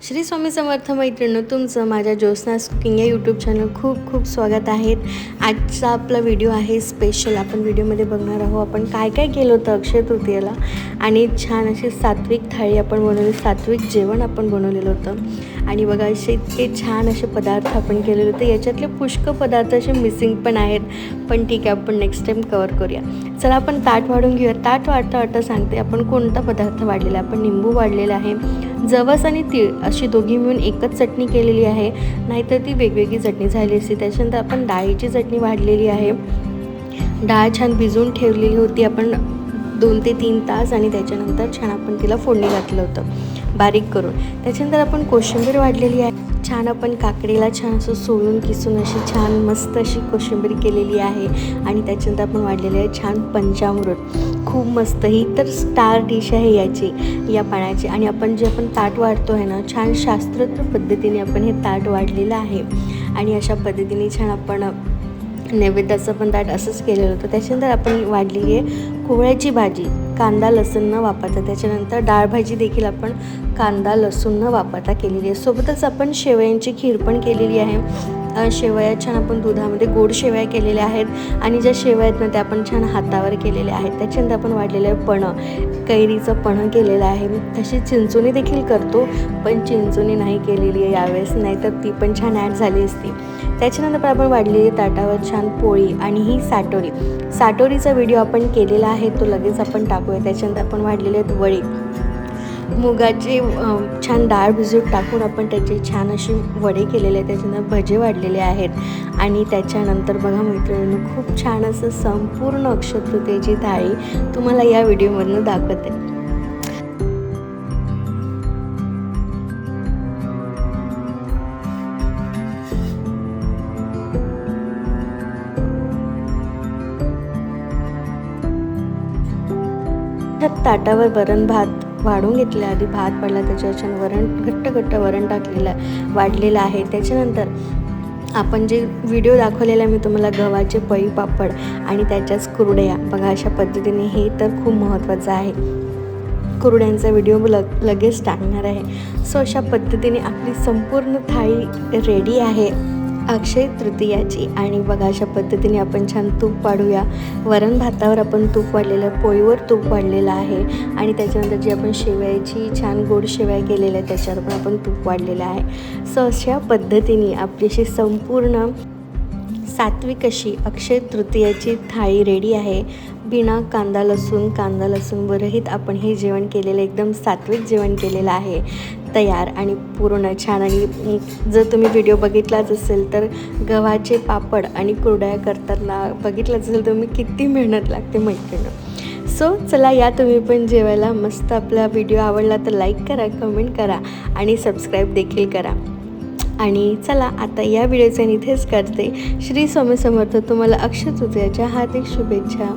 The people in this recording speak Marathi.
श्री स्वामी समर्थ मैत्रिणी, तुमचं माझ्या ज्योत्स्नास कुकिंग या यूट्यूब चॅनल खूप खूप स्वागत आहे। आजचा आपला व्हिडिओ आहे स्पेशल। आपण व्हिडिओमध्ये बघणार आहोत आपण काय काय केलं होतं अक्षय तृतीयेला आणि छान अशी सात्विक थाळी आपण बनवली, सात्विक जेवण आपण बनवलेलं होतं आणि बघा असे इतके छान असे पदार्थ आपण केलेले होते। याच्यातले पुष्कळ पदार्थ असे मिसिंग पण आहेत, पण ठीक आहे आपण नेक्स्ट टाइम कवर करूया। चला आपण ताट वाढून घेऊया। ताट वाढता वाढता सांगते आपण कोणता पदार्थ वाढलेला। आपण निंबू वाढलेला आहे, जवस आणि तीळ अशी दोघी मिळून एकच चटणी केलेली आहे, नाहीतर ती वेगवेगळी चटणी झाली असती। त्याच्यानंतर आपण डाळीची चटणी वाढलेली आहे। डाळ छान भिजवून ठेवलेली होती आपण 2 ते 3 तास आणि त्याच्यानंतर छान आपण तिला फोडणी घातलं होतं बारीक करून। त्याच्यानंतर आपण कोशिंबीर वाढलेली आहे। छान आपण काकडीला छान असं सोलून किसून अशी छान मस्त अशी कोशिंबीर केलेली आहे आणि त्याच्यानंतर आपण वाढलेली आहे छान पंचामृत। खूप मस्त, ही तर स्टार डिश आहे याची, या पाण्याची। आणि आपण जे आपण ताट वाढतो आहे ना, छान शास्त्रोक्त पद्धतीने आपण हे ताट वाढलेलं आहे आणि अशा पद्धतीने छान आपण नैवेद्याचं पण ताट असंच केलेलं होतं। त्याच्यानंतर आपण वाढलेली आहे कोवळ्याची भाजी, कांदा लसूण न वापरता। त्याच्यानंतर डाळ भाजी देखील आपण कांदा लसूण न वापरता केलेली आहे। सोबतच आपण शेवयांची खीर पण केलेली आहे। शेवया छान आपण दुधामध्ये गोड शेवया केलेल्या आहेत आणि ज्या शेवया आहेत ना त्या आपण छान हातावर केलेल्या आहेत। त्याच्यानंतर आपण वाढलेलं आहे पणं, कैरीचं पणं केलेलं आहे। तशी चिंचोणी देखील करतो, पण चिंचोणी नाही केलेली आहे यावेळेस, नाहीतर ती पण छान ॲड झाली असती। त्याच्यानंतर आपण वाढलेली ताटावर छान पोळी आणि ही साटोरीचा व्हिडिओ आपण केलेला आहे, तो लगेच आपण टाकूया। त्याच्यानंतर आपण वाढलेले आहेत वडे, मुगाचे छान डाळ भिजवून टाकून आपण त्याचे छान असे वडे केलेले आहेत। त्याच्यानंतर भजे वाढलेले आहेत आणि त्याच्यानंतर बघा मैत्रिणींनो, खूप छान असं संपूर्ण अक्षय तृतीयेची थाळी तुम्हाला या व्हिडिओमधून दाखवते। ताटावर वरण भात वाढून घेतले, आधी भात पडला, त्याच्यावर छान वरण घट्ट वरण टाकलेलं वाढलेलं आहे। त्याच्यानंतर आपण जे व्हिडिओ दाखवलेला मी तुम्हाला गव्हाचे पळी पापड आणि त्याच्याच कुरड्या, बघा अशा पद्धतीने, हे तर खूप महत्त्वाचं आहे। कुरड्यांचा व्हिडिओ लगेच टाकणार आहे। सो अशा पद्धतीने आपली संपूर्ण थाळी रेडी आहे अक्षय तृतीयाची। आणि बघा अशा पद्धतीने आपण छान तूप वाढूया। वरण भातावर आपण तूप वाढलेलं, पोळीवर तूप वाढलेलं आहे आणि त्याच्यानंतर जी आपण शेवयाची छान गोड शेवया केलेल्या आहे त्याच्यावर पण आपण तूप वाढलेलं आहे। सो अशा पद्धतीने आपली अशी संपूर्ण सात्विक अशी अक्षय तृतीयाची थाळी रेडी आहे। बिना कांदा लसूण रहित आपण हे जेवण केलेलं, एकदम सात्विक जेवण केलेलं आहे तयार आणि पूर्ण छान। आणि जर तुम्ही व्हिडिओ बघितलाच असेल तर गव्हाचे पापड आणि कुरड्या करताना बघितलंच असेल तर मी किती मेहनत लागते मैत्रिणी। सो चला या तुम्ही पण जेवायला मस्त। आपला व्हिडिओ आवडला तर लाईक करा, कमेंट करा आणि सबस्क्राईब देखील करा। आणि चला आता या व्हिडिओचं इथेच करते। श्री स्वामी समर्थ, तुम्हाला अक्षय तृतीयाच्या हार्दिक शुभेच्छा।